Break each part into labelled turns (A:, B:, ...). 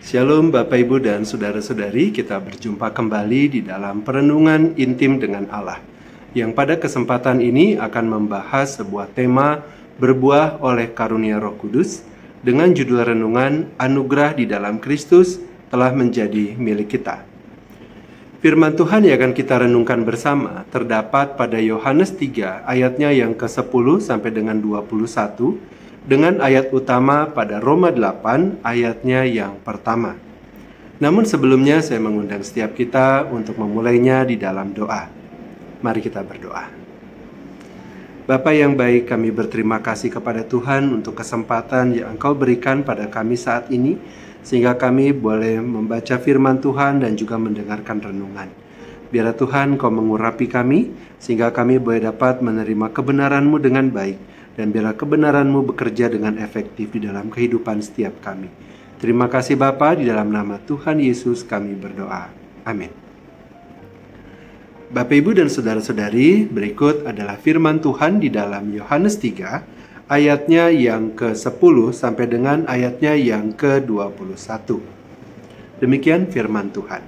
A: Shalom Bapak Ibu dan Saudara-saudari, kita berjumpa kembali di dalam perenungan intim dengan Allah, yang pada kesempatan ini akan membahas sebuah tema berbuah oleh karunia Roh Kudus dengan judul renungan Anugerah di dalam Kristus telah menjadi milik kita. Firman Tuhan yang akan kita renungkan bersama terdapat pada Yohanes 3 ayatnya yang ke-10 sampai dengan 21, dengan ayat utama pada Roma 8 ayatnya yang pertama. Namun sebelumnya saya mengundang setiap kita untuk memulainya di dalam doa. Mari kita berdoa. Bapa yang baik, kami berterima kasih kepada Tuhan untuk kesempatan yang Engkau berikan pada kami saat ini, sehingga kami boleh membaca firman Tuhan dan juga mendengarkan renungan. Biarlah Tuhan Kau mengurapi kami, sehingga kami boleh dapat menerima kebenaran-Mu dengan baik, dan biarlah kebenaran-Mu bekerja dengan efektif di dalam kehidupan setiap kami. Terima kasih Bapa, di dalam nama Tuhan Yesus kami berdoa. Amin. Bapak Ibu dan Saudara-saudari, berikut adalah firman Tuhan di dalam Yohanes 3, ayatnya yang ke-10 sampai dengan ayatnya yang ke-21. Demikian firman Tuhan.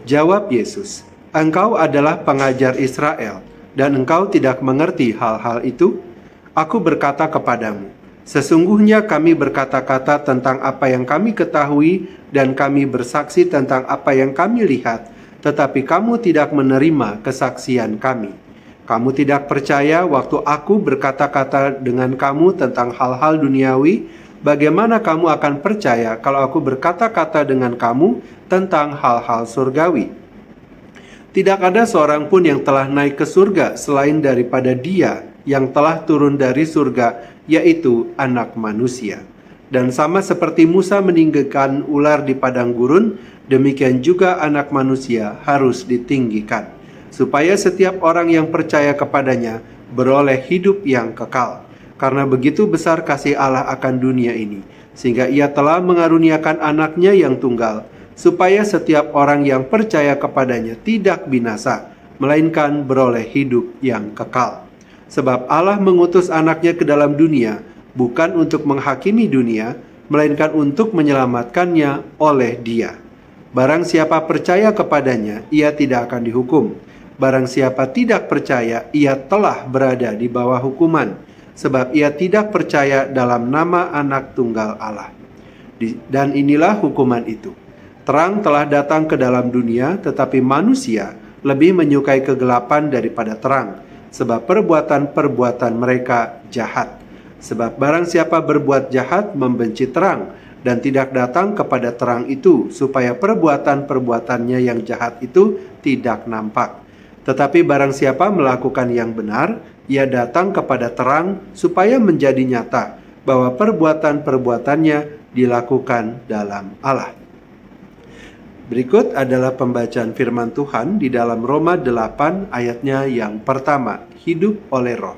A: Jawab Yesus, "Engkau adalah pengajar Israel, dan engkau tidak mengerti hal-hal itu? Aku berkata kepadamu, sesungguhnya kami berkata-kata tentang apa yang kami ketahui dan kami bersaksi tentang apa yang kami lihat, tetapi kamu tidak menerima kesaksian kami. Kamu tidak percaya waktu aku berkata-kata dengan kamu tentang hal-hal duniawi. Bagaimana kamu akan percaya kalau aku berkata-kata dengan kamu tentang hal-hal surgawi? Tidak ada seorang pun yang telah naik ke surga selain daripada Dia yang telah turun dari surga, yaitu Anak Manusia. Dan sama seperti Musa meninggikan ular di padang gurun, demikian juga Anak Manusia harus ditinggikan, supaya setiap orang yang percaya kepadanya beroleh hidup yang kekal. Karena begitu besar kasih Allah akan dunia ini, sehingga Ia telah mengaruniakan Anaknya yang tunggal, supaya setiap orang yang percaya kepadanya tidak binasa, melainkan beroleh hidup yang kekal. Sebab Allah mengutus Anaknya ke dalam dunia, bukan untuk menghakimi dunia, melainkan untuk menyelamatkannya oleh Dia. Barang siapa percaya kepadanya, ia tidak akan dihukum. Barang siapa tidak percaya, ia telah berada di bawah hukuman, sebab ia tidak percaya dalam nama Anak Tunggal Allah. Dan inilah hukuman itu. Terang telah datang ke dalam dunia, tetapi manusia lebih menyukai kegelapan daripada terang, sebab perbuatan-perbuatan mereka jahat. Sebab barang siapa berbuat jahat membenci terang, dan tidak datang kepada terang itu, supaya perbuatan-perbuatannya yang jahat itu tidak nampak. Tetapi barang siapa melakukan yang benar, ia datang kepada terang, supaya menjadi nyata bahwa perbuatan-perbuatannya dilakukan dalam Allah." Berikut adalah pembacaan firman Tuhan di dalam Roma 8 ayatnya yang pertama, hidup oleh roh.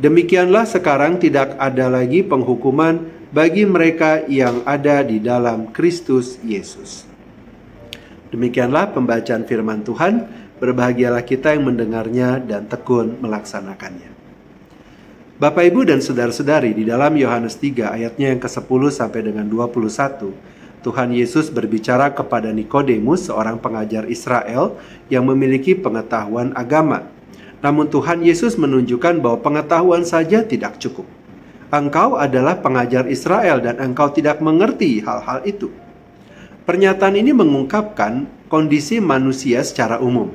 A: "Demikianlah sekarang tidak ada lagi penghukuman bagi mereka yang ada di dalam Kristus Yesus." Demikianlah pembacaan firman Tuhan, berbahagialah kita yang mendengarnya dan tekun melaksanakannya. Bapak Ibu dan Saudara-saudari, di dalam Yohanes 3 ayatnya yang ke-10 sampai dengan 21, Tuhan Yesus berbicara kepada Nikodemus, seorang pengajar Israel yang memiliki pengetahuan agama. Namun Tuhan Yesus menunjukkan bahwa pengetahuan saja tidak cukup. Engkau adalah pengajar Israel dan engkau tidak mengerti hal-hal itu. Pernyataan ini mengungkapkan kondisi manusia secara umum.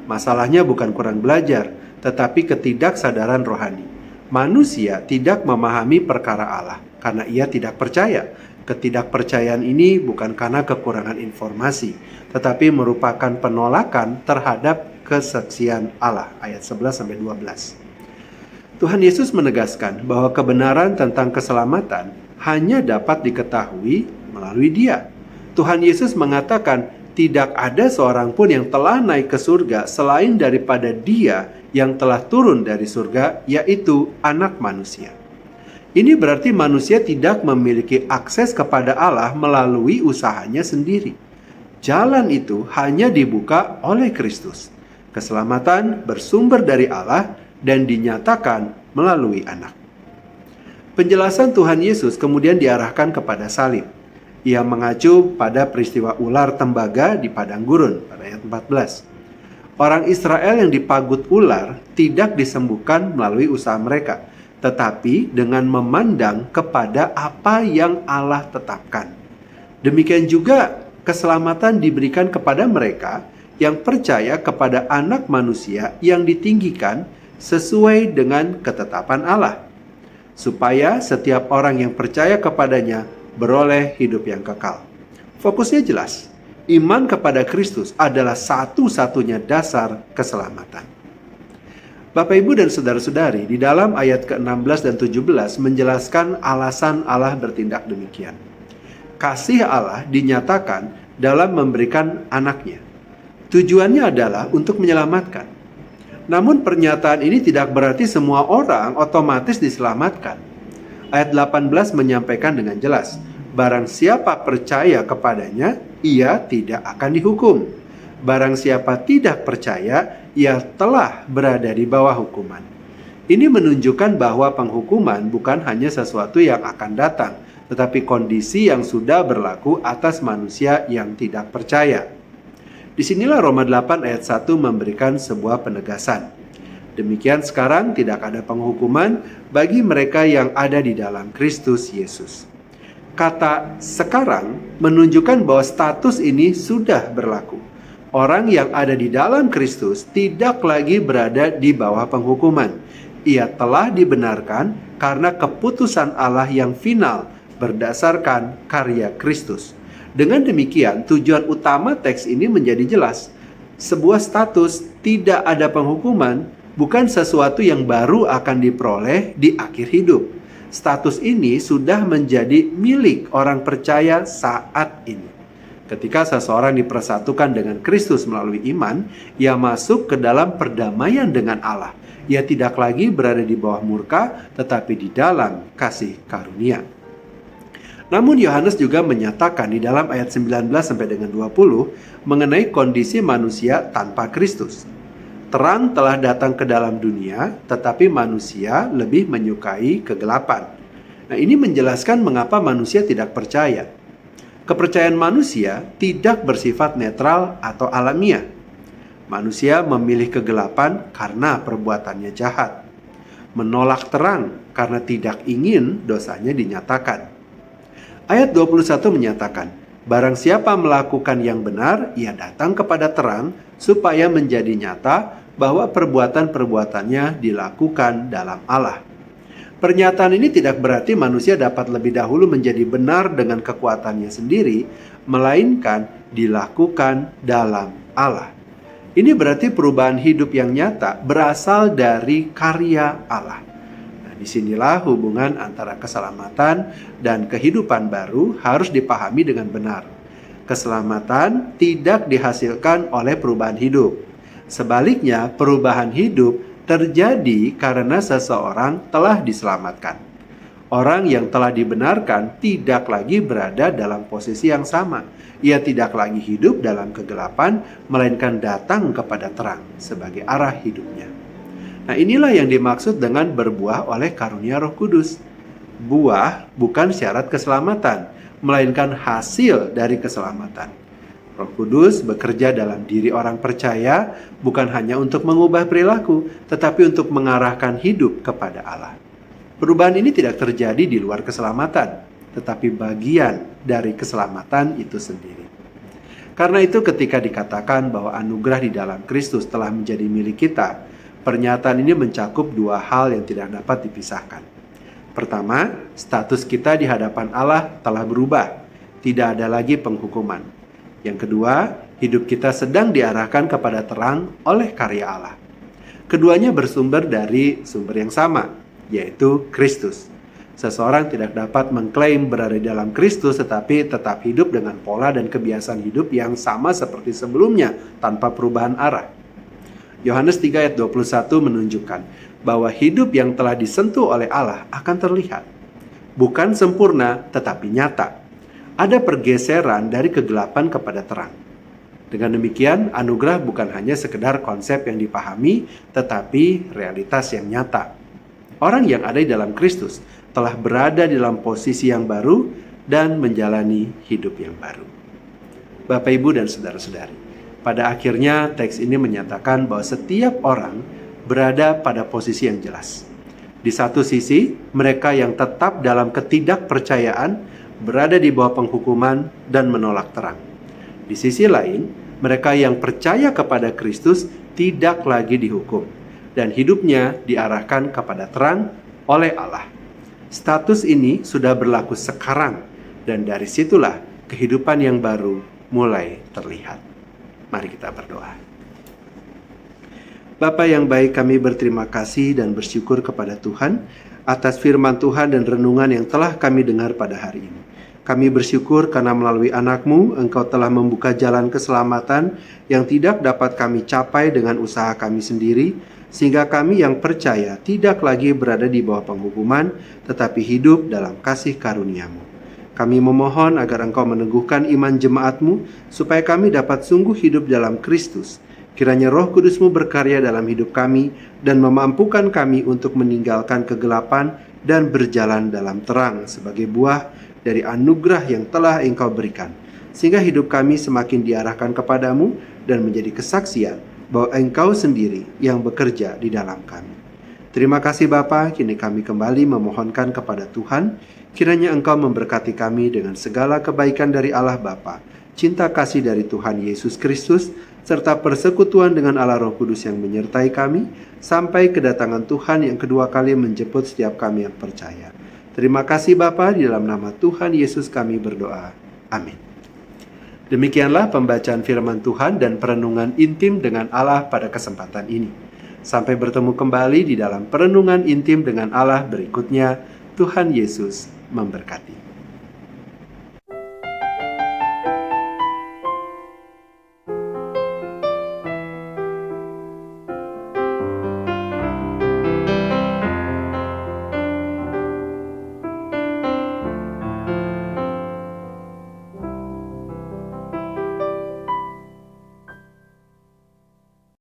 A: Masalahnya bukan kurang belajar, tetapi ketidaksadaran rohani. Manusia tidak memahami perkara Allah karena ia tidak percaya. Ketidakpercayaan ini bukan karena kekurangan informasi, tetapi merupakan penolakan terhadap kesaksian Allah. Ayat 11-12. Tuhan Yesus menegaskan bahwa kebenaran tentang keselamatan hanya dapat diketahui melalui Dia. Tuhan Yesus mengatakan tidak ada seorang pun yang telah naik ke surga selain daripada Dia yang telah turun dari surga, yaitu Anak Manusia. Ini berarti manusia tidak memiliki akses kepada Allah melalui usahanya sendiri. Jalan itu hanya dibuka oleh Kristus. Keselamatan bersumber dari Allah dan dinyatakan melalui Anak. Penjelasan Tuhan Yesus kemudian diarahkan kepada salib. Ia mengacu pada peristiwa ular tembaga di padang gurun pada ayat 14. Orang Israel yang dipagut ular tidak disembuhkan melalui usaha mereka, tetapi dengan memandang kepada apa yang Allah tetapkan. Demikian juga keselamatan diberikan kepada mereka yang percaya kepada Anak Manusia yang ditinggikan sesuai dengan ketetapan Allah, supaya setiap orang yang percaya kepadanya beroleh hidup yang kekal. Fokusnya jelas. Iman kepada Kristus adalah satu-satunya dasar keselamatan. Bapak, Ibu, dan saudara-saudari, di dalam ayat ke-16 dan 17 menjelaskan alasan Allah bertindak demikian. Kasih Allah dinyatakan dalam memberikan anaknya. Tujuannya adalah untuk menyelamatkan. Namun pernyataan ini tidak berarti semua orang otomatis diselamatkan. Ayat 18 menyampaikan dengan jelas, barang siapa percaya kepadanya, ia tidak akan dihukum. Barang siapa tidak percaya, ia telah berada di bawah hukuman. Ini menunjukkan bahwa penghukuman bukan hanya sesuatu yang akan datang, tetapi kondisi yang sudah berlaku atas manusia yang tidak percaya. Disinilah Roma 8 ayat 1 memberikan sebuah penegasan. Demikian sekarang tidak ada penghukuman bagi mereka yang ada di dalam Kristus Yesus. Kata sekarang menunjukkan bahwa status ini sudah berlaku. Orang yang ada di dalam Kristus tidak lagi berada di bawah penghukuman. Ia telah dibenarkan karena keputusan Allah yang final berdasarkan karya Kristus. Dengan demikian, tujuan utama teks ini menjadi jelas. Sebuah status tidak ada penghukuman bukan sesuatu yang baru akan diperoleh di akhir hidup. Status ini sudah menjadi milik orang percaya saat ini. Ketika seseorang dipersatukan dengan Kristus melalui iman, ia masuk ke dalam perdamaian dengan Allah. Ia tidak lagi berada di bawah murka, tetapi di dalam kasih karunia. Namun Yohanes juga menyatakan di dalam ayat 19 sampai dengan 20 mengenai kondisi manusia tanpa Kristus. Terang telah datang ke dalam dunia, tetapi manusia lebih menyukai kegelapan. Nah, ini menjelaskan mengapa manusia tidak percaya. Kepercayaan manusia tidak bersifat netral atau alamiah. Manusia memilih kegelapan karena perbuatannya jahat. Menolak terang karena tidak ingin dosanya dinyatakan. Ayat 21 menyatakan, barang siapa melakukan yang benar, ia datang kepada terang supaya menjadi nyata bahwa perbuatan-perbuatannya dilakukan dalam Allah. Pernyataan ini tidak berarti manusia dapat lebih dahulu menjadi benar dengan kekuatannya sendiri, melainkan dilakukan dalam Allah. Ini berarti perubahan hidup yang nyata berasal dari karya Allah. Nah, disinilah hubungan antara keselamatan dan kehidupan baru harus dipahami dengan benar. Keselamatan tidak dihasilkan oleh perubahan hidup. Sebaliknya, perubahan hidup terjadi karena seseorang telah diselamatkan. Orang yang telah dibenarkan tidak lagi berada dalam posisi yang sama. Ia tidak lagi hidup dalam kegelapan, melainkan datang kepada terang sebagai arah hidupnya. Nah, inilah yang dimaksud dengan berbuah oleh karunia Roh Kudus. Buah bukan syarat keselamatan, melainkan hasil dari keselamatan. Roh Kudus bekerja dalam diri orang percaya bukan hanya untuk mengubah perilaku, tetapi untuk mengarahkan hidup kepada Allah. Perubahan ini tidak terjadi di luar keselamatan, tetapi bagian dari keselamatan itu sendiri. Karena itu ketika dikatakan bahwa anugerah di dalam Kristus telah menjadi milik kita, pernyataan ini mencakup dua hal yang tidak dapat dipisahkan. Pertama, status kita di hadapan Allah telah berubah, tidak ada lagi penghukuman. Yang kedua, hidup kita sedang diarahkan kepada terang oleh karya Allah. Keduanya bersumber dari sumber yang sama, yaitu Kristus. Seseorang tidak dapat mengklaim berada di dalam Kristus tetapi tetap hidup dengan pola dan kebiasaan hidup yang sama seperti sebelumnya tanpa perubahan arah. Yohanes 3 ayat 21 menunjukkan bahwa hidup yang telah disentuh oleh Allah akan terlihat. Bukan sempurna tetapi nyata. Ada pergeseran dari kegelapan kepada terang. Dengan demikian, anugerah bukan hanya sekedar konsep yang dipahami, tetapi realitas yang nyata. Orang yang ada di dalam Kristus telah berada di dalam posisi yang baru dan menjalani hidup yang baru. Bapak, Ibu, dan saudara-saudari, pada akhirnya teks ini menyatakan bahwa setiap orang berada pada posisi yang jelas. Di satu sisi, mereka yang tetap dalam ketidakpercayaan berada di bawah penghukuman dan menolak terang. Di sisi lain, mereka yang percaya kepada Kristus tidak lagi dihukum, dan hidupnya diarahkan kepada terang oleh Allah. Status ini sudah berlaku sekarang, dan dari situlah kehidupan yang baru mulai terlihat. Mari kita berdoa. Bapa yang baik, kami berterima kasih dan bersyukur kepada Tuhan atas firman Tuhan dan renungan yang telah kami dengar pada hari ini. Kami bersyukur karena melalui anak-Mu, Engkau telah membuka jalan keselamatan yang tidak dapat kami capai dengan usaha kami sendiri, sehingga kami yang percaya tidak lagi berada di bawah penghukuman, tetapi hidup dalam kasih karunia-Mu. Kami memohon agar Engkau meneguhkan iman jemaat-Mu, supaya kami dapat sungguh hidup dalam Kristus. Kiranya Roh Kudus-Mu berkarya dalam hidup kami dan memampukan kami untuk meninggalkan kegelapan dan berjalan dalam terang sebagai buah dari anugerah yang telah Engkau berikan, sehingga hidup kami semakin diarahkan kepadamu dan menjadi kesaksian bahwa Engkau sendiri yang bekerja di dalam kami. Terima kasih Bapa, kini kami kembali memohonkan kepada Tuhan, kiranya Engkau memberkati kami dengan segala kebaikan dari Allah Bapa, cinta kasih dari Tuhan Yesus Kristus, serta persekutuan dengan Allah Roh Kudus yang menyertai kami, sampai kedatangan Tuhan yang kedua kali menjemput setiap kami yang percaya. Terima kasih Bapa, di dalam nama Tuhan Yesus kami berdoa. Amin. Demikianlah pembacaan firman Tuhan dan perenungan intim dengan Allah pada kesempatan ini. Sampai bertemu kembali di dalam perenungan intim dengan Allah berikutnya. Tuhan Yesus memberkati.